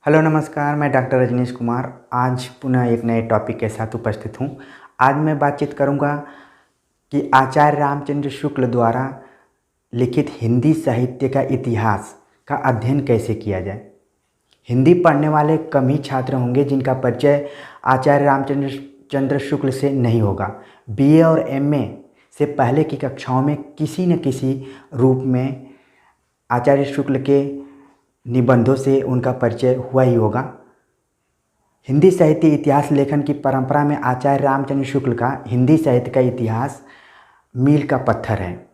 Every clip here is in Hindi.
हेलो नमस्कार, मैं डॉक्टर रजनीश कुमार आज पुनः एक नए टॉपिक के साथ उपस्थित हूँ। आज मैं बातचीत करूँगा कि आचार्य रामचंद्र शुक्ल द्वारा लिखित हिंदी साहित्य का इतिहास का अध्ययन कैसे किया जाए। हिंदी पढ़ने वाले कम ही छात्र होंगे जिनका परिचय आचार्य रामचंद्र शुक्ल से नहीं होगा। बीए और एमए से पहले की कक्षाओं में किसी न किसी रूप में आचार्य शुक्ल के निबंधों से उनका परिचय हुआ ही होगा। हिंदी साहित्य इतिहास लेखन की परंपरा में आचार्य रामचंद्र शुक्ल का हिंदी साहित्य का इतिहास मील का पत्थर है।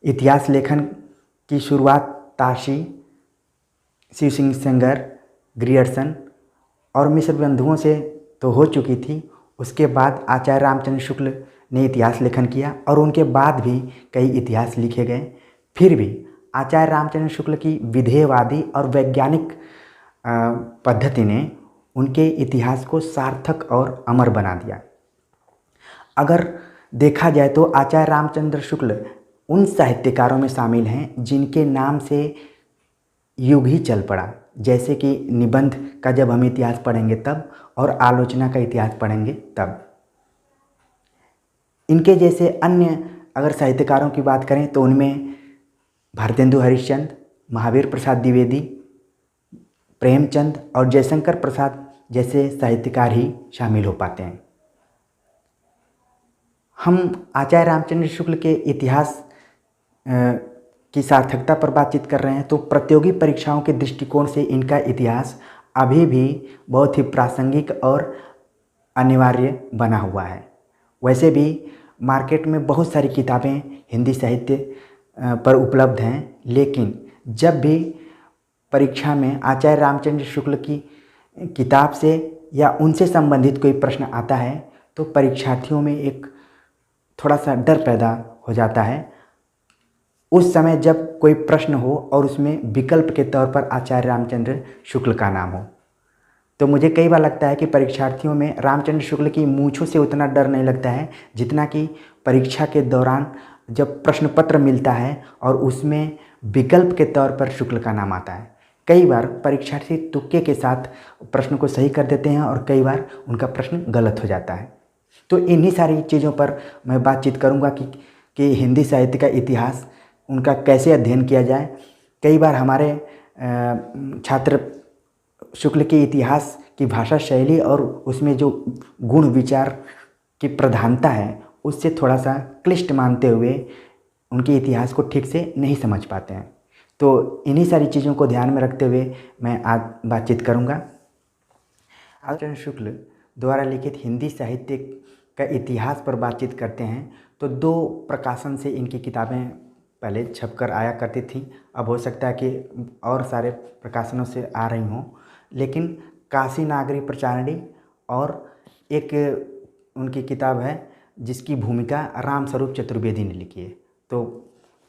इतिहास लेखन की शुरुआत ताशी, शिव सिंह सेंगर, ग्रियर्सन और मिश्र बंधुओं से तो हो चुकी थी। उसके बाद आचार्य रामचंद्र शुक्ल ने इतिहास लेखन किया और उनके बाद भी कई इतिहास लिखे गए। फिर भी आचार्य रामचंद्र शुक्ल की विधेयवादी और वैज्ञानिक पद्धति ने उनके इतिहास को सार्थक और अमर बना दिया। अगर देखा जाए तो आचार्य रामचंद्र शुक्ल उन साहित्यकारों में शामिल हैं जिनके नाम से युग ही चल पड़ा। जैसे कि निबंध का जब हम इतिहास पढ़ेंगे तब और आलोचना का इतिहास पढ़ेंगे तब। इनके जैसे अन्य अगर साहित्यकारों की बात करें तो उनमें भारतेंदु हरिश्चंद्र, महावीर प्रसाद द्विवेदी, प्रेमचंद और जयशंकर प्रसाद जैसे साहित्यकार ही शामिल हो पाते हैं। हम आचार्य रामचंद्र शुक्ल के इतिहास की सार्थकता पर बातचीत कर रहे हैं तो प्रतियोगी परीक्षाओं के दृष्टिकोण से इनका इतिहास अभी भी बहुत ही प्रासंगिक और अनिवार्य बना हुआ है। वैसे भी मार्केट में बहुत सारी किताबें हिंदी साहित्य पर उपलब्ध हैं, लेकिन जब भी परीक्षा में आचार्य रामचंद्र शुक्ल की किताब से या उनसे संबंधित कोई प्रश्न आता है तो परीक्षार्थियों में एक थोड़ा सा डर पैदा हो जाता है। उस समय जब कोई प्रश्न हो और उसमें विकल्प के तौर पर आचार्य रामचंद्र शुक्ल का नाम हो, तो मुझे कई बार लगता है कि परीक्षार्थियों में रामचंद्र शुक्ल की मूँछों से उतना डर नहीं लगता है जितना कि परीक्षा के दौरान जब प्रश्न पत्र मिलता है और उसमें विकल्प के तौर पर शुक्ल का नाम आता है। कई बार परीक्षार्थी तुक्के के साथ प्रश्न को सही कर देते हैं और कई बार उनका प्रश्न गलत हो जाता है। तो इन्हीं सारी चीज़ों पर मैं बातचीत करूंगा कि हिंदी साहित्य का इतिहास उनका कैसे अध्ययन किया जाए। कई बार हमारे छात्र शुक्ल के इतिहास की भाषा शैली और उसमें जो गुण विचार की प्रधानता है उससे थोड़ा सा क्लिष्ट मानते हुए उनके इतिहास को ठीक से नहीं समझ पाते हैं। तो इन्हीं सारी चीज़ों को ध्यान में रखते हुए मैं आज बातचीत करूंगा। आचार्य शुक्ल द्वारा लिखित हिंदी साहित्य का इतिहास पर बातचीत करते हैं तो दो प्रकाशन से इनकी किताबें पहले छपकर आया करती थी। अब हो सकता है कि और सारे प्रकाशनों से आ रही हों, लेकिन काशी नागरी प्रचारिणी और एक उनकी किताब है जिसकी भूमिका रामस्वरूप चतुर्वेदी ने लिखी है। तो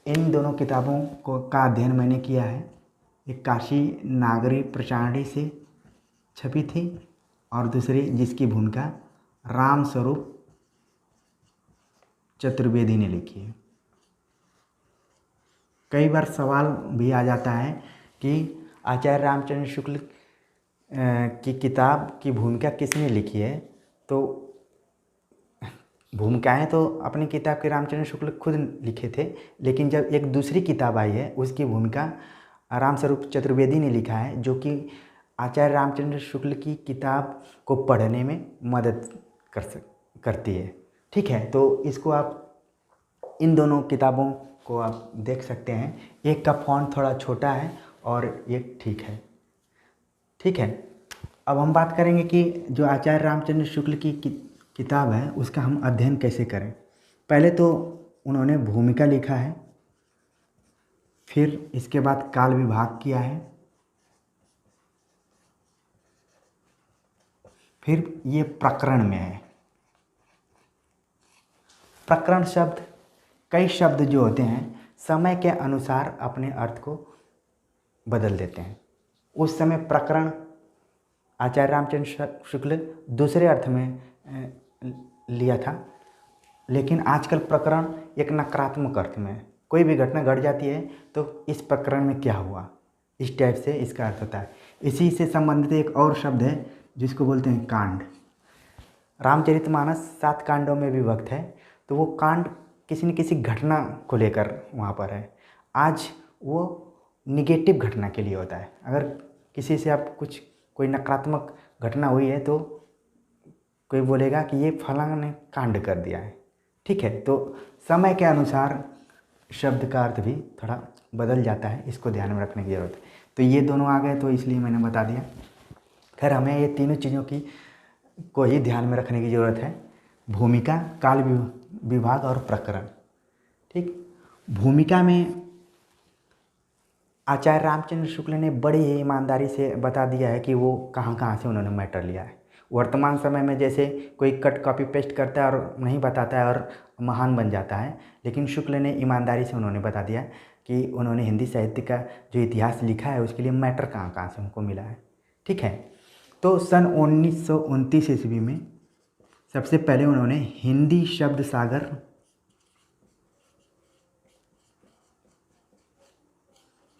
इन दोनों किताबों का अध्ययन मैंने किया है। एक काशी नागरी प्रचारिणी से छपी थी और दूसरी जिसकी भूमिका रामस्वरूप चतुर्वेदी ने लिखी है। कई बार सवाल भी आ जाता है कि आचार्य रामचंद्र शुक्ल की किताब की भूमिका किसने लिखी है। तो भूमिकाएं तो अपनी किताब के रामचंद्र शुक्ल खुद लिखे थे, लेकिन जब एक दूसरी किताब आई है उसकी भूमिका रामस्वरूप चतुर्वेदी ने लिखा है, जो कि आचार्य रामचंद्र शुक्ल की किताब को पढ़ने में मदद करती है। ठीक है, तो इसको आप इन दोनों किताबों को आप देख सकते हैं। एक का फॉन्ट थोड़ा छोटा है और एक ठीक है। ठीक है, अब हम बात करेंगे कि जो आचार्य रामचंद्र शुक्ल की किताब है उसका हम अध्ययन कैसे करें। पहले तो उन्होंने भूमिका लिखा है, फिर इसके बाद काल विभाग किया है, फिर ये प्रकरण में है। प्रकरण शब्द, कई शब्द जो होते हैं समय के अनुसार अपने अर्थ को बदल देते हैं। उस समय प्रकरण आचार्य रामचंद्र शुक्ल दूसरे अर्थ में लिया था, लेकिन आजकल प्रकरण एक नकारात्मक अर्थ में, कोई भी घटना घट जाती है तो इस प्रकरण में क्या हुआ, इस टाइप से इसका अर्थ होता है। इसी से संबंधित एक और शब्द है जिसको बोलते हैं कांड। रामचरितमानस 7 कांडों में विभक्त है, तो वो कांड किसी न किसी घटना को लेकर वहाँ पर है। आज वो निगेटिव घटना के लिए होता है। अगर किसी से आप कोई नकारात्मक घटना हुई है तो कोई बोलेगा कि ये फलाना ने कांड कर दिया है। ठीक है, तो समय के अनुसार शब्द का अर्थ भी थोड़ा बदल जाता है, इसको ध्यान में रखने की ज़रूरत है। तो ये दोनों आ गए तो इसलिए मैंने बता दिया। खैर हमें ये तीनों चीज़ों की को ही ध्यान में रखने की ज़रूरत है, भूमिका, काल विभाग और प्रकरण। ठीक, भूमिका में आचार्य रामचंद्र शुक्ल ने बड़ी ही ईमानदारी से बता दिया है कि वो कहाँ कहाँ से उन्होंने मैटर लिया है। वर्तमान समय में जैसे कोई कट कॉपी पेस्ट करता है और नहीं बताता है और महान बन जाता है, लेकिन शुक्ल ने ईमानदारी से उन्होंने बता दिया कि उन्होंने हिंदी साहित्य का जो इतिहास लिखा है उसके लिए मैटर कहाँ कहाँ से उनको मिला है। ठीक है, तो सन 1929 ईस्वी में सबसे पहले उन्होंने हिंदी शब्द सागर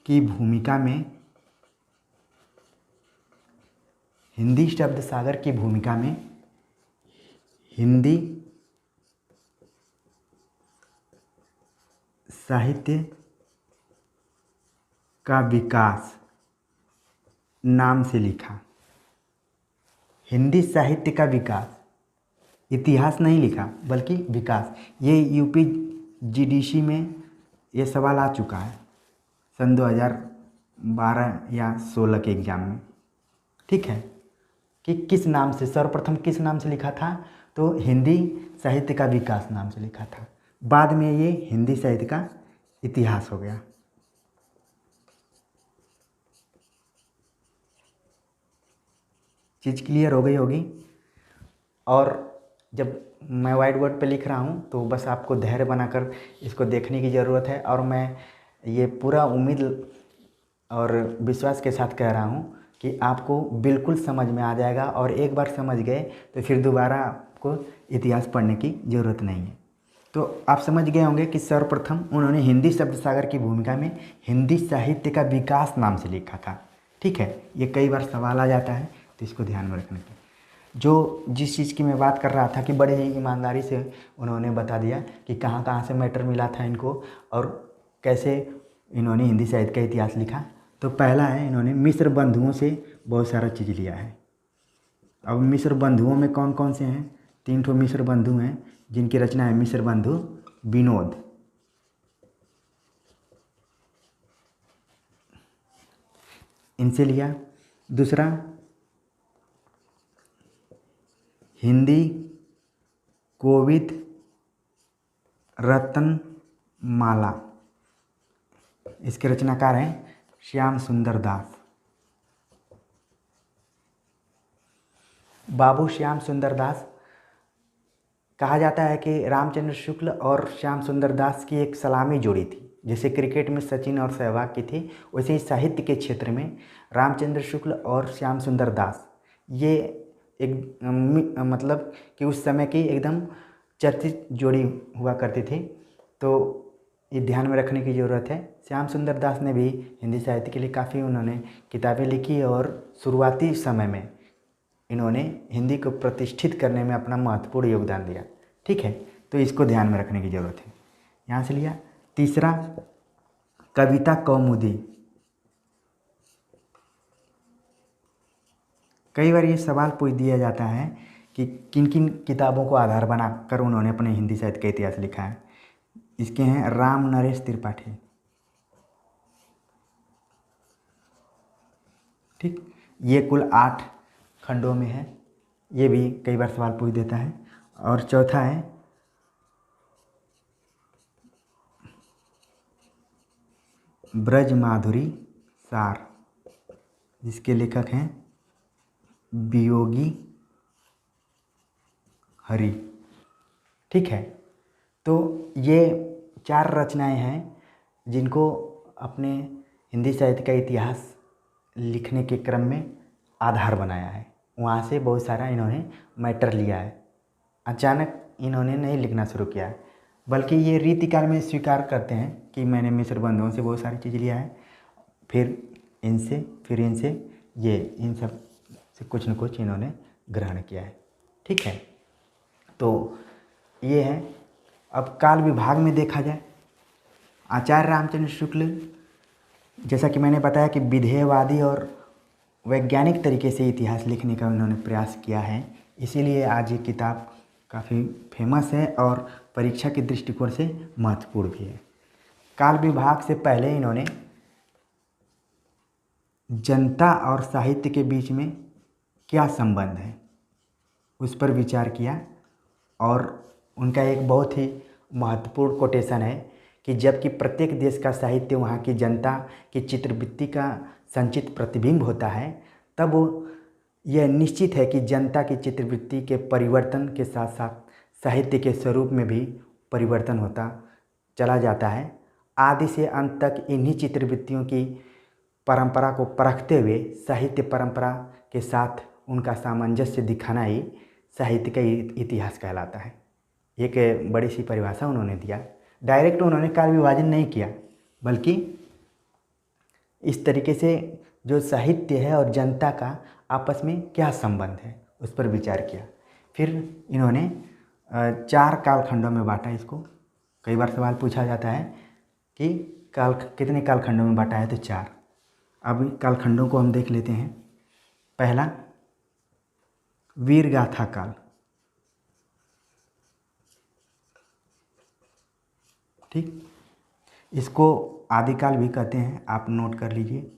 की भूमिका में हिंदी साहित्य का विकास नाम से लिखा। हिंदी साहित्य का विकास, इतिहास नहीं लिखा बल्कि विकास। ये यूपी जीडीसी में ये सवाल आ चुका है सन 2012 या 16 के एग्ज़ाम में। ठीक है, कि किस नाम से, सर्वप्रथम किस नाम से लिखा था, तो हिंदी साहित्य का विकास नाम से लिखा था। बाद में ये हिंदी साहित्य का इतिहास हो गया। चीज़ क्लियर हो गई होगी। और जब मैं वाइट बोर्ड पे लिख रहा हूँ तो बस आपको धैर्य बनाकर इसको देखने की ज़रूरत है। और मैं ये पूरा उम्मीद और विश्वास के साथ कह रहा हूँ कि आपको बिल्कुल समझ में आ जाएगा, और एक बार समझ गए तो फिर दोबारा आपको इतिहास पढ़ने की ज़रूरत नहीं है। तो आप समझ गए होंगे कि सर्वप्रथम उन्होंने हिंदी शब्द सागर की भूमिका में हिंदी साहित्य का विकास नाम से लिखा था। ठीक है, ये कई बार सवाल आ जाता है, तो इसको ध्यान में रखने की। जिस चीज़ की मैं बात कर रहा था कि बड़े ही ईमानदारी से उन्होंने बता दिया कि कहाँ कहाँ से मैटर मिला था इनको और कैसे इन्होंने हिंदी साहित्य का इतिहास लिखा। तो पहला है, इन्होंने मिस्र बंधुओं से बहुत सारा चीज़ लिया है। अब मिस्र बंधुओं में कौन कौन से हैं? 3 ठो मिस्र बंधु हैं जिनकी रचना है मिस्र बंधु विनोद, इनसे लिया। दूसरा, हिंदी कोविद रत्नमाला, इसके रचनाकार हैं श्याम सुंदर दास। बाबू श्याम सुंदर दास, कहा जाता है कि रामचंद्र शुक्ल और श्याम सुंदर दास की एक सलामी जोड़ी थी। जैसे क्रिकेट में सचिन और सहवाग की थी, वैसे ही साहित्य के क्षेत्र में रामचंद्र शुक्ल और श्याम सुंदर दास ये एक मतलब कि उस समय की एकदम चर्चित जोड़ी हुआ करती थी। तो ये ध्यान में रखने की ज़रूरत है। श्याम सुंदर दास ने भी हिंदी साहित्य के लिए काफ़ी उन्होंने किताबें लिखी और शुरुआती समय में इन्होंने हिंदी को प्रतिष्ठित करने में अपना महत्वपूर्ण योगदान दिया। ठीक है, तो इसको ध्यान में रखने की ज़रूरत है। यहाँ से लिया। तीसरा, कविता कौमुदी। कई बार ये सवाल पूछ दिया जाता है कि किन किन किताबों को आधार बनाकर उन्होंने अपने हिंदी साहित्य का इतिहास लिखा है। इसके हैं राम नरेश त्रिपाठी। ठीक, ये कुल 8 खंडों में है। ये भी कई बार सवाल पूछ देता है। और चौथा है ब्रज माधुरी सार, जिसके लेखक हैं वियोगी हरि। ठीक है, तो ये 4 रचनाएं हैं जिनको अपने हिंदी साहित्य का इतिहास लिखने के क्रम में आधार बनाया है। वहाँ से बहुत सारा इन्होंने मैटर लिया है। अचानक इन्होंने नहीं लिखना शुरू किया है, बल्कि ये रीतिकाल में स्वीकार करते हैं कि मैंने मिस्र बंधुओं से बहुत सारी चीज़ लिया है। फिर इनसे, फिर इनसे, ये इन सब से कुछ न कुछ इन्होंने ग्रहण किया है। ठीक है, तो ये है। अब काल विभाग में देखा जाए, आचार्य रामचंद्र शुक्ल, जैसा कि मैंने बताया कि विधेयवादी और वैज्ञानिक तरीके से इतिहास लिखने का उन्होंने प्रयास किया है, इसीलिए आज ये किताब काफ़ी फेमस है और परीक्षा के दृष्टिकोण से महत्वपूर्ण भी है। काल विभाग से पहले इन्होंने जनता और साहित्य के बीच में क्या संबंध है उस पर विचार किया, और उनका एक बहुत ही महत्वपूर्ण कोटेशन है कि जबकि प्रत्येक देश का साहित्य वहाँ की जनता की चित्रवृत्ति का संचित प्रतिबिंब होता है, तब यह निश्चित है कि जनता की चित्रवृत्ति के परिवर्तन के साथ साथ साहित्य के स्वरूप में भी परिवर्तन होता चला जाता है। आदि से अंत तक इन्हीं चित्रवृत्तियों की परंपरा को परखते हुए साहित्य परंपरा के साथ उनका सामंजस्य दिखाना ही साहित्य का इतिहास कहलाता है। एक बड़ी सी परिभाषा उन्होंने दिया। डायरेक्ट उन्होंने काल विभाजन नहीं किया, बल्कि इस तरीके से जो साहित्य है और जनता का आपस में क्या संबंध है उस पर विचार किया। फिर इन्होंने 4 कालखंडों में बांटा इसको। कई बार सवाल पूछा जाता है कि कितने कालखंडों में बांटा है, तो 4। अब कालखंडों को हम देख लेते हैं। पहला, वीरगाथा काल। ठीक, इसको आदिकाल भी कहते हैं, आप नोट कर लीजिए।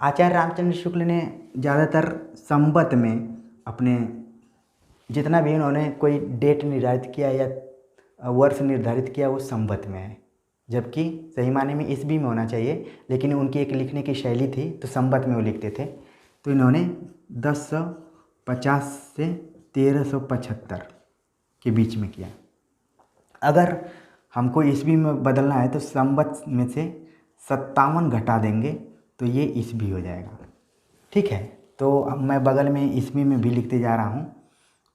आचार्य रामचंद्र शुक्ल ने ज़्यादातर संवत में अपने जितना भी उन्होंने कोई डेट निर्धारित किया या वर्ष निर्धारित किया वो संवत में है, जबकि सही माने में ईस्वी में होना चाहिए, लेकिन उनकी एक लिखने की शैली थी तो संवत में वो लिखते थे। तो इन्होंने 1050 से 1375 के बीच में किया। अगर हमको ईस्वी में बदलना है तो संवत में से 57 घटा देंगे तो ये ईस्वी हो जाएगा। ठीक है, तो अब मैं बगल में ईस्वी में भी लिखते जा रहा हूँ,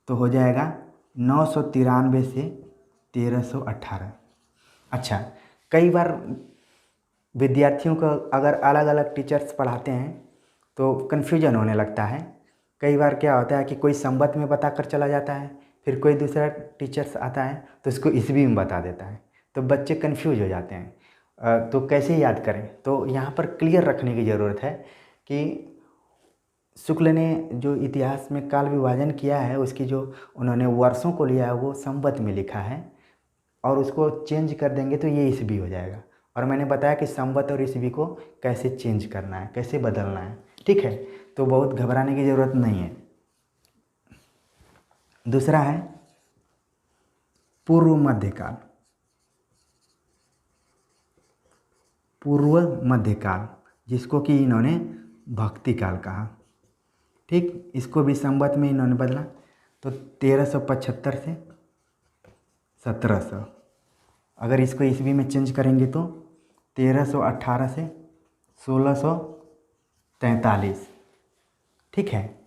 तो हो जाएगा 993 से 1318। अच्छा, कई बार विद्यार्थियों को अगर अलग अलग टीचर्स पढ़ाते हैं तो कन्फ्यूजन होने लगता है। कई बार क्या होता है कि कोई संवत में बताकर चला जाता है, फिर कोई दूसरा टीचर्स आता है तो इसको ईस्वी में बता देता है, तो बच्चे कन्फ्यूज हो जाते हैं। तो कैसे याद करें, तो यहाँ पर क्लियर रखने की ज़रूरत है कि शुक्ल ने जो इतिहास में काल विभाजन किया है उसकी जो उन्होंने वर्षों को लिया है वो संवत में लिखा है, और उसको चेंज कर देंगे तो ये ईस्वी हो जाएगा। और मैंने बताया कि संवत और ईस्वी को कैसे चेंज करना है, कैसे बदलना है। ठीक है, तो बहुत घबराने की ज़रूरत नहीं है। दूसरा है पूर्व मध्यकाल। पूर्व मध्यकाल, जिसको कि इन्होंने भक्ति काल कहा। ठीक, इसको भी संवत में इन्होंने बदला, तो 1375 से 1700। अगर इसको ईस्वी में चेंज करेंगे तो 1318 से 1643। ठीक है,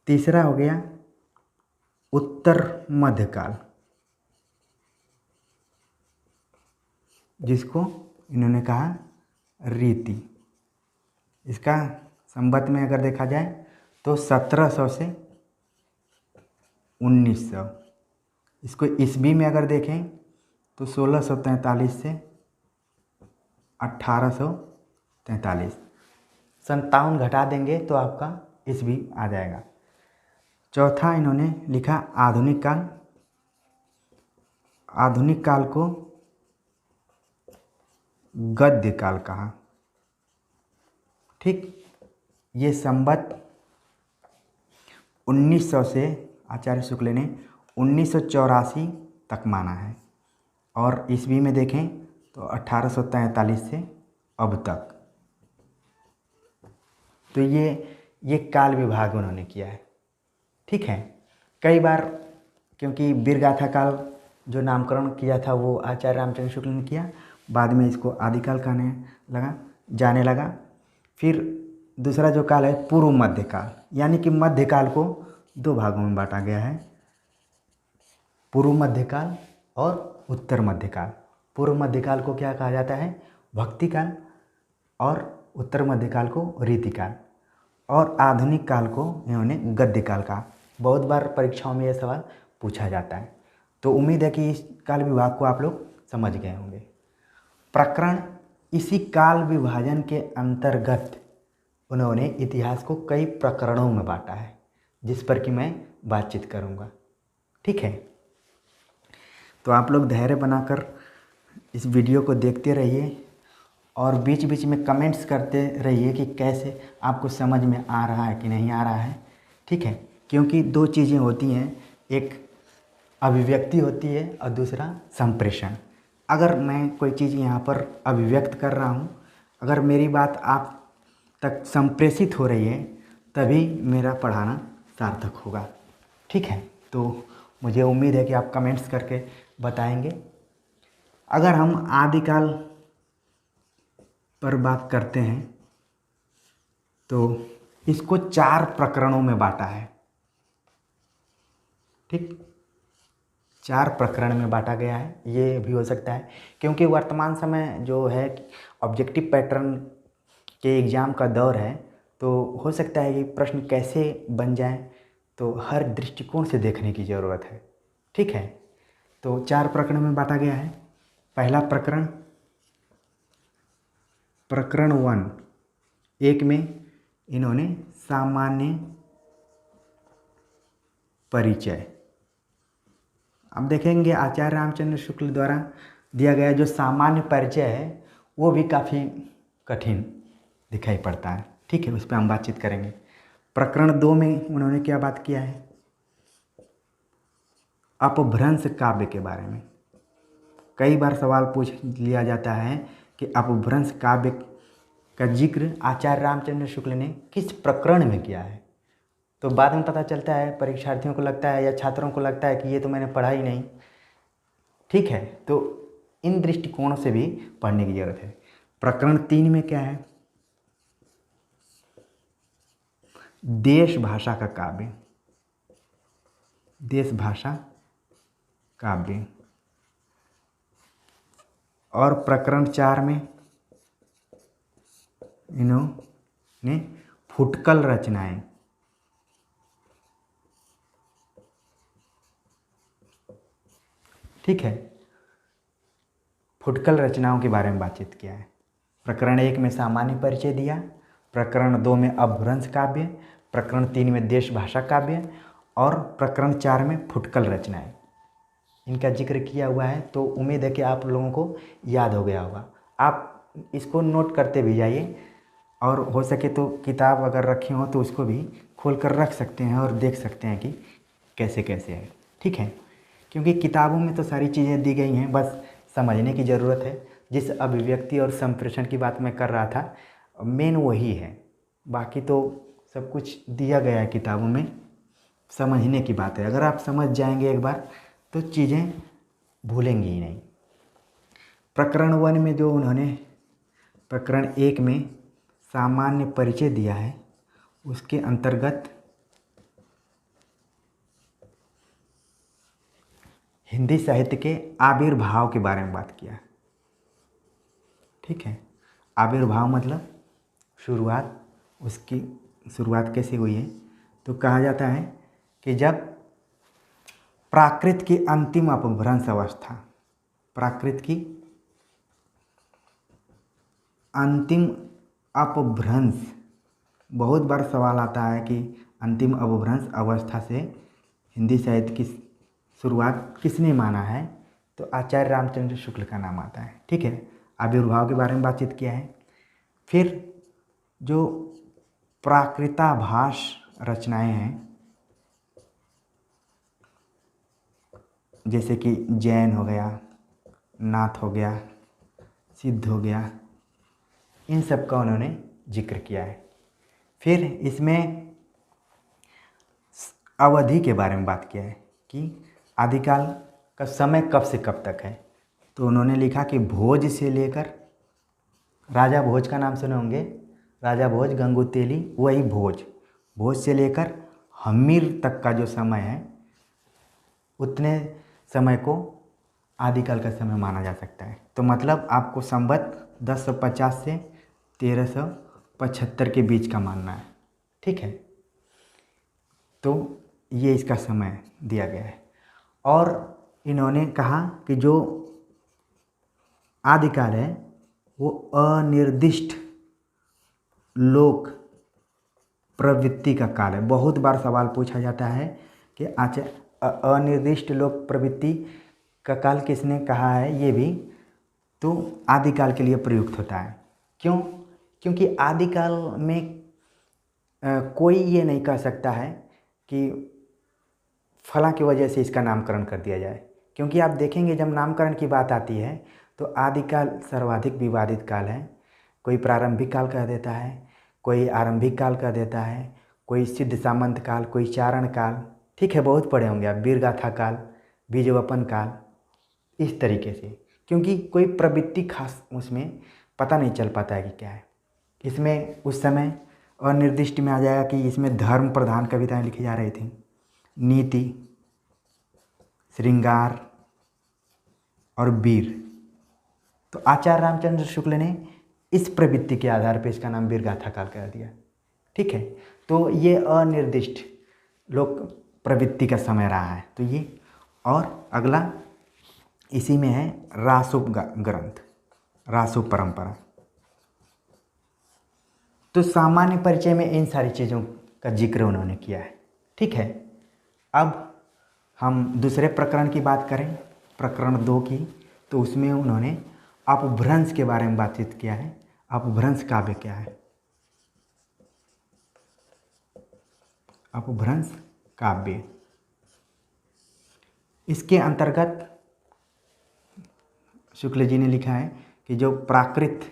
तीसरा हो गया उत्तर मध्यकाल, जिसको इन्होंने कहा रीति। इसका संवत में अगर देखा जाए तो 1700 से 1900। इसको ईस्वी में अगर देखें तो 1643 से 1843। 57 घटा देंगे तो आपका ईस्वी आ जाएगा। चौथा इन्होंने लिखा आधुनिक काल। आधुनिक काल को गद्य काल कहा। ठीक, ये संवत 1900 से आचार्य शुक्ल ने 1984 तक माना है, और ईस्वी में देखें तो 1843 से अब तक। तो ये काल विभाग उन्होंने किया है। ठीक है, कई बार क्योंकि वीरगाथा काल जो नामकरण किया था वो आचार्य रामचंद्र शुक्ल ने किया, बाद में इसको आदिकाल जाने लगा। फिर दूसरा जो काल है पूर्व मध्यकाल, यानी कि मध्यकाल को 2 भागों में बांटा गया है, पूर्व मध्यकाल और उत्तर मध्यकाल। पूर्व मध्यकाल को क्या कहा जाता है, भक्ति काल, और उत्तर मध्यकाल को रीतिकाल और आधुनिक काल को इन्होंने गद्यकाल कहा। बहुत बार परीक्षाओं में यह सवाल पूछा जाता है, तो उम्मीद है कि इस काल विभाग को आप लोग समझ गए होंगे। प्रकरण इसी काल विभाजन के अंतर्गत उन्होंने इतिहास को कई प्रकरणों में बांटा है, जिस पर कि मैं बातचीत करूँगा। ठीक है, तो आप लोग धैर्य बनाकर इस वीडियो को देखते रहिए और बीच बीच में कमेंट्स करते रहिए कि कैसे आपको समझ में आ रहा है कि नहीं आ रहा है। ठीक है, क्योंकि दो चीज़ें होती हैं, एक अभिव्यक्ति होती है और दूसरा संप्रेषण। अगर मैं कोई चीज़ यहाँ पर अभिव्यक्त कर रहा हूँ, अगर मेरी बात आप तक संप्रेषित हो रही है, तभी मेरा पढ़ाना सार्थक होगा। ठीक है, तो मुझे उम्मीद है कि आप कमेंट्स करके बताएंगे। अगर हम आदिकाल पर बात करते हैं तो इसको 4 प्रकरणों में बांटा है। ठीक, 4 प्रकरण में बांटा गया है। ये भी हो सकता है क्योंकि वर्तमान समय जो है ऑब्जेक्टिव पैटर्न के एग्ज़ाम का दौर है, तो हो सकता है कि प्रश्न कैसे बन जाए, तो हर दृष्टिकोण से देखने की ज़रूरत है। ठीक है, तो 4 प्रकरण में बांटा गया है। पहला प्रकरण, प्रकरण 1, एक में इन्होंने सामान्य परिचय। अब देखेंगे आचार्य रामचंद्र शुक्ल द्वारा दिया गया जो सामान्य परिचय है वो भी काफ़ी कठिन दिखाई पड़ता है। ठीक है, उस पर हम बातचीत करेंगे। प्रकरण 2 में उन्होंने क्या बात किया है, अपभ्रंश काव्य के बारे में। कई बार सवाल पूछ लिया जाता है कि अपभ्रंश काव्य का जिक्र आचार्य रामचंद्र शुक्ल ने किस प्रकरण में किया है। तो बाद में पता चलता है, परीक्षार्थियों को लगता है या छात्रों को लगता है कि ये तो मैंने पढ़ा ही नहीं। ठीक है, तो इन दृष्टिकोणों से भी पढ़ने की जरूरत है। प्रकरण 3 में क्या है, देश भाषा का काव्य, देश भाषा काव्य। और प्रकरण 4 में इन्होंने फुटकल रचनाएं, ठीक है, फुटकल रचनाओं के बारे में बातचीत किया है। प्रकरण 1 में सामान्य परिचय दिया, प्रकरण 2 में अपभ्रंश काव्य, प्रकरण 3 में देश भाषा काव्य और प्रकरण 4 में फुटकल रचनाएं, इनका जिक्र किया हुआ है। तो उम्मीद है कि आप लोगों को याद हो गया होगा। आप इसको नोट करते भी जाइए और हो सके तो किताब अगर रखे हो तो उसको भी खोल कर रख सकते हैं और देख सकते हैं कि कैसे कैसे है। ठीक है, क्योंकि किताबों में तो सारी चीज़ें दी गई हैं, बस समझने की ज़रूरत है। जिस अभिव्यक्ति और संप्रेषण की बात मैं कर रहा था, मेन वही है, बाकी तो सब कुछ दिया गया है किताबों में, समझने की बात है। अगर आप समझ जाएंगे एक बार तो चीज़ें भूलेंगी ही नहीं। प्रकरण 1 में जो उन्होंने प्रकरण 1 में सामान्य परिचय दिया है, उसके अंतर्गत हिंदी साहित्य के आविर्भाव के बारे में बात किया। ठीक है, आविर्भाव मतलब शुरुआत, उसकी शुरुआत कैसे हुई है। तो कहा जाता है कि जब प्राकृत की अंतिम अपभ्रंश अवस्था, प्राकृत की अंतिम अपभ्रंश, बहुत बार सवाल आता है कि अंतिम अपभ्रंश अवस्था से हिंदी साहित्य की शुरुआत किसने माना है, तो आचार्य रामचंद्र शुक्ल का नाम आता है। ठीक है, आविर्भाव के बारे में बातचीत किया है। फिर जो प्राकृताभास रचनाएं हैं, जैसे कि जैन हो गया, नाथ हो गया, सिद्ध हो गया, इन सब का उन्होंने जिक्र किया है। फिर इसमें अवधि के बारे में बात किया है कि आदिकाल का समय कब से कब तक है। तो उन्होंने लिखा कि भोज से लेकर, राजा भोज का नाम सुने होंगे, राजा भोज, गंगूतेली, वही भोज, भोज से लेकर हम्मीर तक का जो समय है, उतने समय को आदिकाल का समय माना जा सकता है। तो मतलब आपको संवत 1050 से 75 के बीच का मानना है। ठीक है, तो ये इसका समय दिया गया है। और इन्होंने कहा कि जो आदिकाल है वो अनिर्दिष्ट लोक प्रवृत्ति का काल है। बहुत बार सवाल पूछा जाता है कि अनिर्दिष्ट लोक प्रवृत्ति का काल किसने कहा है, ये भी तो आदिकाल के लिए प्रयुक्त होता है। क्यों? क्योंकि आदिकाल में कोई ये नहीं कह सकता है कि फलां की वजह से इसका नामकरण कर दिया जाए। क्योंकि आप देखेंगे जब नामकरण की बात आती है तो आदिकाल सर्वाधिक विवादित काल है। कोई प्रारंभिक काल कह देता है, कोई आरंभिक काल कह देता है, कोई सिद्ध सामंत काल, कोई चारण काल। ठीक है, बहुत पढ़े होंगे आप, वीरगाथा काल, बीजवपन काल, इस तरीके से। क्योंकि कोई प्रवृत्ति खास उसमें पता नहीं चल पाता है कि क्या है। इसमें उस समय अनिर्दिष्ट में आ जाएगा कि इसमें धर्म प्रधान कविताएं लिखी जा रही थी, नीति, श्रृंगार और वीर। तो आचार्य रामचंद्र शुक्ल ने इस प्रवृत्ति के आधार पर इसका नाम वीरगाथा काल कर दिया। ठीक है, तो ये अनिर्दिष्ट लोक प्रवृत्ति का समय रहा है। तो ये, और अगला इसी में है रासुप ग्रंथ, रासुप परंपरा। तो सामान्य परिचय में इन सारी चीज़ों का जिक्र उन्होंने किया है। ठीक है, अब हम दूसरे प्रकरण की बात करें, प्रकरण 2 की। तो उसमें उन्होंने अपभ्रंश के बारे में बातचीत किया है। अपभ्रंश काव्य क्या है? अपभ्रंश काव्य, इसके अंतर्गत शुक्ल जी ने लिखा है कि जो प्राकृत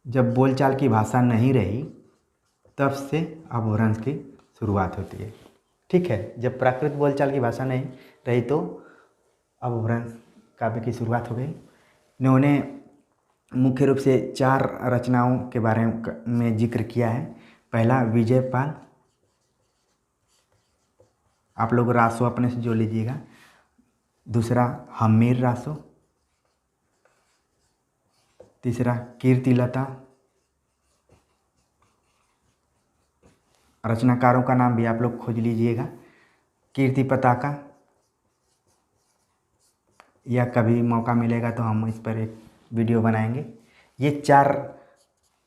जब बोलचाल की भाषा नहीं रही तब से अपभ्रंश की शुरुआत होती है। ठीक है, जब प्राकृत बोलचाल की भाषा नहीं रही तो अपभ्रंश काव्य की शुरुआत हो गई। इन्होंने मुख्य रूप से 4 रचनाओं के बारे में जिक्र किया है। पहला विजयपाल, आप लोग रासो अपने से जोड़ लीजिएगा। दूसरा हम्मीर रासो, तीसरा कीर्तिलता, रचनाकारों का नाम भी आप लोग खोज लीजिएगा, कीर्ति पताका, या कभी मौका मिलेगा तो हम इस पर एक वीडियो बनाएंगे। ये 4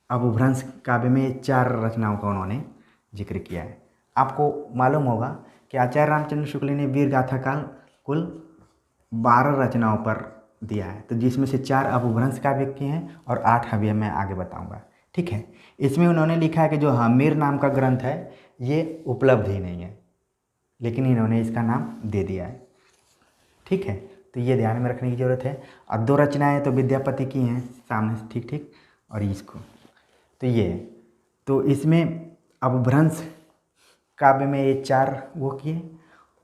अपभ्रंश काव्य में ये 4 रचनाओं का उन्होंने जिक्र किया है। आपको मालूम होगा कि आचार्य रामचंद्र शुक्ल ने वीरगाथा काल कुल 12 रचनाओं पर दिया है, तो जिसमें से 4 अपभ्रंश काव्य के हैं और 8 अभी मैं आगे बताऊंगा। ठीक है, इसमें उन्होंने लिखा है कि जो हम्मीर नाम का ग्रंथ है ये उपलब्ध ही नहीं है, लेकिन इन्होंने इसका नाम दे दिया है। ठीक है, तो ये ध्यान में रखने की ज़रूरत है। और 2 रचनाएं तो विद्यापति की हैं सामने से, ठीक ठीक, और इसको तो ये, तो इसमें अपभ्रंश काव्य में ये 4 वो किए।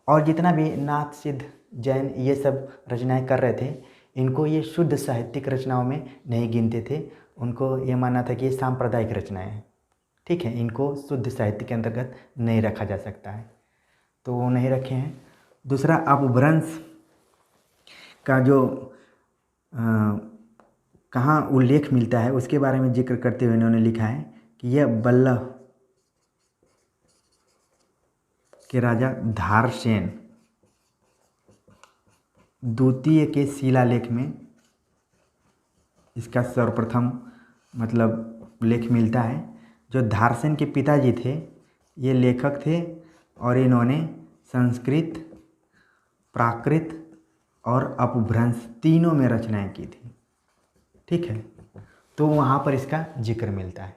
और जितना भी नाथ, सिद्ध, जैन ये सब रचनाएं कर रहे थे, इनको ये शुद्ध साहित्यिक रचनाओं में नहीं गिनते थे। उनको ये मानना था कि ये सांप्रदायिक रचनाएं हैं। ठीक है, इनको शुद्ध साहित्य के अंतर्गत नहीं रखा जा सकता है, तो वो नहीं रखे हैं। दूसरा, अपभ्रंश का जो कहाँ उल्लेख मिलता है उसके बारे में जिक्र करते हुए इन्होंने लिखा है कि यह बल्लभ के राजा धारसेन द्वितीय के शिलालेख में इसका सर्वप्रथम मतलब लेख मिलता है। जो धारसेन के पिताजी थे ये लेखक थे और इन्होंने संस्कृत, प्राकृत और अपभ्रंश तीनों में रचनाएं की थी। ठीक है, तो वहाँ पर इसका जिक्र मिलता है।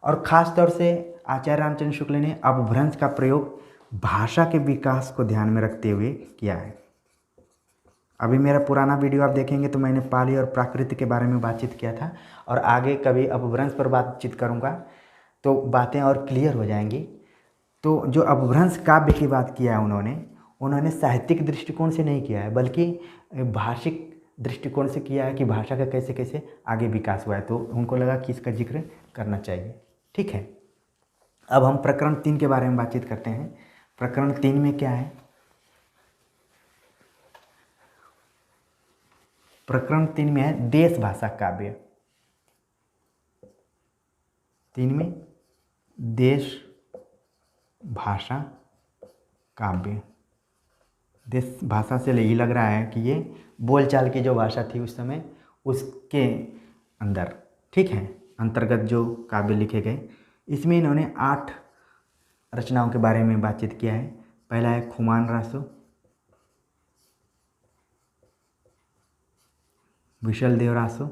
और ख़ास तौर से आचार्य रामचंद्र शुक्ल ने अपभ्रंश का प्रयोग भाषा के विकास को ध्यान में रखते हुए किया है। अभी मेरा पुराना वीडियो आप देखेंगे तो मैंने पाली और प्राकृत के बारे में बातचीत किया था, और आगे कभी अपभ्रंश पर बातचीत करूँगा तो बातें और क्लियर हो जाएंगी। तो जो अपभ्रंश काव्य की बात किया है उन्होंने साहित्यिक दृष्टिकोण से नहीं किया है, बल्कि भाषिक दृष्टिकोण से किया है कि भाषा का कैसे कैसे आगे विकास हुआ है, तो उनको लगा कि इसका जिक्र करना चाहिए। ठीक है, अब हम प्रकरण 3 के बारे में बातचीत करते हैं। प्रकरण 3 में क्या है? प्रकरण 3 में है देश भाषा काव्य। 3वें देश भाषा काव्य। देश भाषा से यही लग रहा है कि ये बोलचाल की जो भाषा थी उस समय उसके अंदर, ठीक है, अंतर्गत जो काव्य लिखे गए। इसमें इन्होंने 8 रचनाओं के बारे में बातचीत किया है। पहला है खुमान रासो, विशल देव रासो,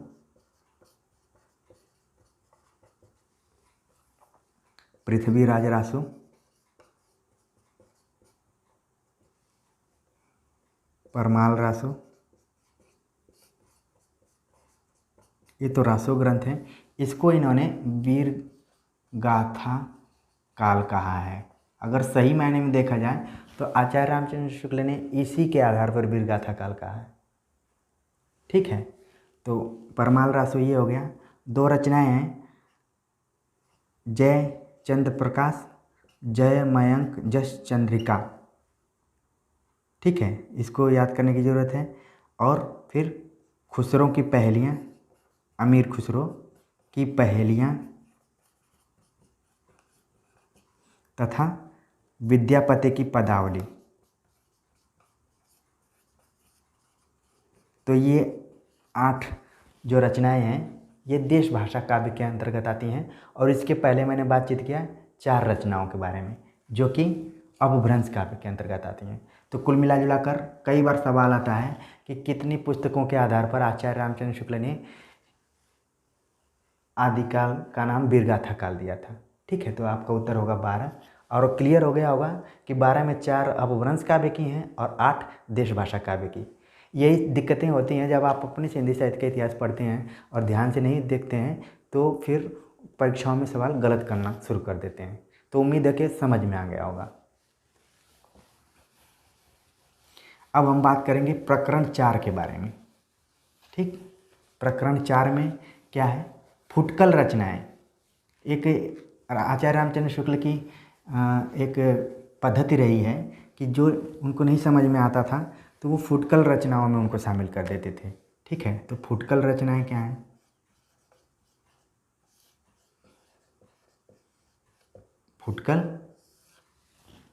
पृथ्वीराज रासो, परमाल रासो। ये तो रासो ग्रंथ है। इसको इन्होंने वीर गाथा काल कहा है। अगर सही मायने में देखा जाए तो आचार्य रामचंद्र शुक्ल ने इसी के आधार पर वीर गाथा काल कहा है, ठीक है। तो परमाल रासो ये हो गया। 2 रचनाएं हैं, जय चंद्र प्रकाश, जय मयंक जस चंद्रिका, ठीक है, इसको याद करने की ज़रूरत है। और फिर खुसरो की पहेलियाँ, अमीर खुसरो की पहेलियाँ तथा विद्यापति की पदावली। तो ये 8 जो रचनाएं हैं ये देश भाषा काव्य के अंतर्गत आती हैं। और इसके पहले मैंने बातचीत किया 4 रचनाओं के बारे में जो कि अपभ्रंश काव्य के अंतर्गत आती हैं। तो कुल मिला जुलाकर कई बार सवाल आता है कि कितनी पुस्तकों के आधार पर आचार्य रामचंद्र शुक्ल ने आदिकाल का नाम वीरगाथा काल दिया था, ठीक है। तो आपका उत्तर होगा 12। और क्लियर हो गया होगा कि 12 में 4 अपभ्रंश काव्य की हैं और 8 देश भाषा काव्य की। यही दिक्कतें होती हैं जब आप अपने हिंदी साहित्य का इतिहास पढ़ते हैं और ध्यान से नहीं देखते हैं तो फिर परीक्षाओं में सवाल गलत करना शुरू कर देते हैं। तो उम्मीद है कि समझ में आ गया होगा। अब हम बात करेंगे प्रकरण 4 के बारे में, ठीक। प्रकरण 4 में क्या है, फुटकल रचनाएं। एक आचार्य रामचंद्र शुक्ल की एक पद्धति रही है कि जो उनको नहीं समझ में आता था तो वो फुटकल रचनाओं में उनको शामिल कर देते थे, ठीक है। तो फुटकल रचनाएं क्या हैं? फुटकल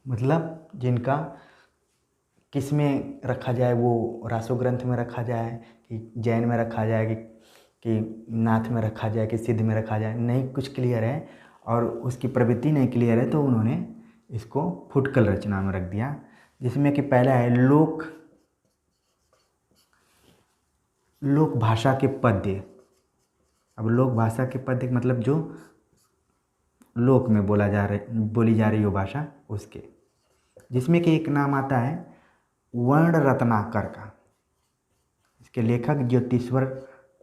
मतलब जिनका किस में रखा जाए, वो रासो ग्रंथ में रखा जाए कि जैन में रखा जाए कि नाथ में रखा जाए कि सिद्ध में रखा जाए, नहीं कुछ क्लियर है और उसकी प्रवृत्ति नहीं क्लियर है, तो उन्होंने इसको फुटकल रचना में रख दिया। जिसमें कि पहला है लोक भाषा के पद्य। अब लोक भाषा के पद्य मतलब जो लोक में बोली जा रही हो भाषा उसके, जिसमें कि एक नाम आता है वर्ण रत्नाकर का। इसके लेखक ज्योतिश्वर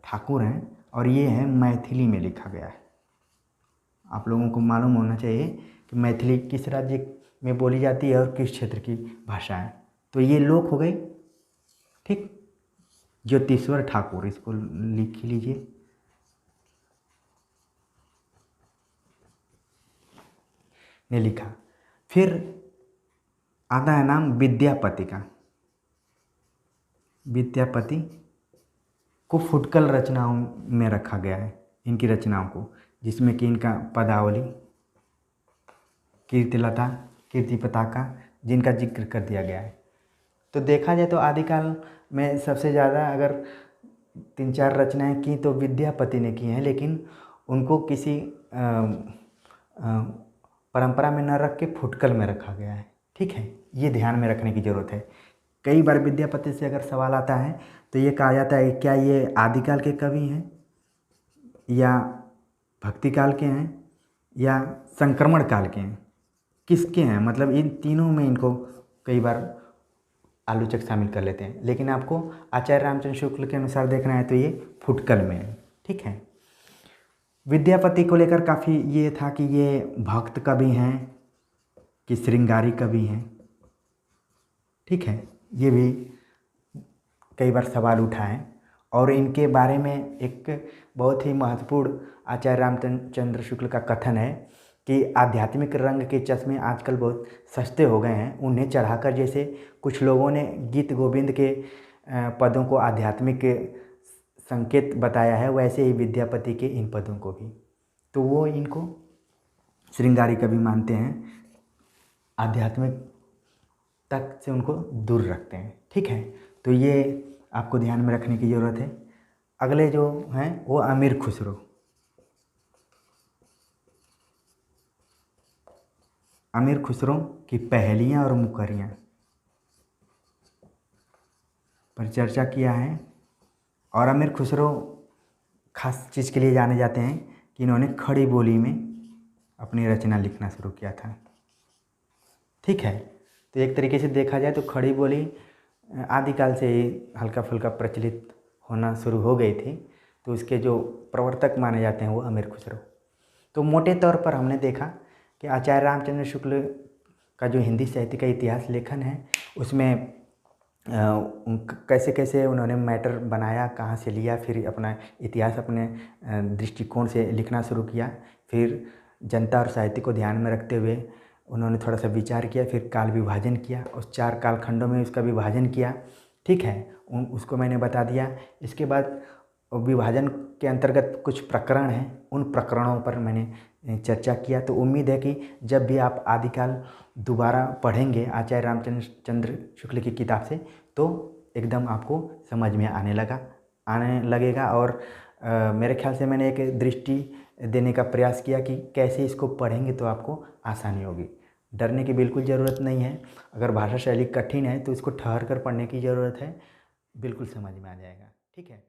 ठाकुर हैं और ये है मैथिली में लिखा गया है। आप लोगों को मालूम होना चाहिए कि मैथिली किस राज्य में बोली जाती है और किस क्षेत्र की भाषा है। तो ये लोक हो गई, ठीक। ज्योतिश्वर ठाकुर, इसको लिख लीजिए। ने लिखा। फिर आता है नाम विद्यापति का। विद्यापति को फुटकल रचनाओं में रखा गया है, इनकी रचनाओं को, जिसमें कि इनका पदावली, कीर्तिलता, कीर्ति पताका, जिनका जिक्र कर दिया गया है। तो देखा जाए तो आदिकाल में सबसे ज़्यादा अगर 3-4 रचनाएं की तो विद्यापति ने की हैं, लेकिन उनको किसी परंपरा में न रख के फुटकल में रखा गया है, ठीक है। ये ध्यान में रखने की ज़रूरत है। कई बार विद्यापति से अगर सवाल आता है तो ये कहा जाता है क्या ये आदिकाल के कवि हैं या भक्ति काल के हैं या संक्रमण काल के हैं, किसके हैं, मतलब इन तीनों में इनको कई बार आलोचक शामिल कर लेते हैं। लेकिन आपको आचार्य रामचंद्र शुक्ल के अनुसार देखना है तो ये फुटकल में है, ठीक है। विद्यापति को लेकर काफ़ी ये था कि ये भक्त कवि हैं कि श्रृंगारी कवि हैं, ठीक है। ये भी कई बार सवाल उठा है। और इनके बारे में एक बहुत ही महत्वपूर्ण आचार्य रामचंद्र शुक्ल का कथन है कि आध्यात्मिक रंग के चश्मे आजकल बहुत सस्ते हो गए हैं, उन्हें चढ़ाकर जैसे कुछ लोगों ने गीत गोविंद के पदों को आध्यात्मिक संकेत बताया है, वैसे ही विद्यापति के इन पदों को भी। तो वो इनको श्रृंगारी कवि मानते हैं, आध्यात्मिक तक से उनको दूर रखते हैं। ठीक है, तो ये आपको ध्यान में रखने की ज़रूरत है। अगले जो हैं वो अमीर खुसरो। अमीर खुसरो की पहेलियाँ और मुकरियाँ पर चर्चा किया है। और अमीर खुसरो खास चीज़ के लिए जाने जाते हैं कि इन्होंने खड़ी बोली में अपनी रचना लिखना शुरू किया था। ठीक है, तो एक तरीके से देखा जाए तो खड़ी बोली आदिकाल से ही हल्का फुल्का प्रचलित होना शुरू हो गई थी। तो इसके जो प्रवर्तक माने जाते हैं वो अमीर खुसरो। तो मोटे तौर पर हमने देखा कि आचार्य रामचंद्र शुक्ल का जो हिंदी साहित्य का इतिहास लेखन है उसमें कैसे कैसे उन्होंने मैटर बनाया, कहाँ से लिया, फिर अपना इतिहास अपने दृष्टिकोण से लिखना शुरू किया। फिर जनता और साहित्य को ध्यान में रखते हुए उन्होंने थोड़ा सा विचार किया, फिर काल विभाजन किया, उस 4 कालखंडों में उसका विभाजन किया। ठीक है, उसको मैंने बता दिया। इसके बाद विभाजन के अंतर्गत कुछ प्रकरण हैं, उन प्रकरणों पर मैंने चर्चा किया। तो उम्मीद है कि जब भी आप आदिकाल दोबारा पढ़ेंगे आचार्य रामचंद्र शुक्ल की किताब से तो एकदम आपको समझ में आने लगेगा। और मेरे ख्याल से मैंने एक दृष्टि देने का प्रयास किया कि कैसे इसको पढ़ेंगे तो आपको आसानी होगी। डरने की बिल्कुल ज़रूरत नहीं है। अगर भाषा शैली कठिन है तो इसको ठहर कर पढ़ने की ज़रूरत है, बिल्कुल समझ में आ जाएगा। ठीक है।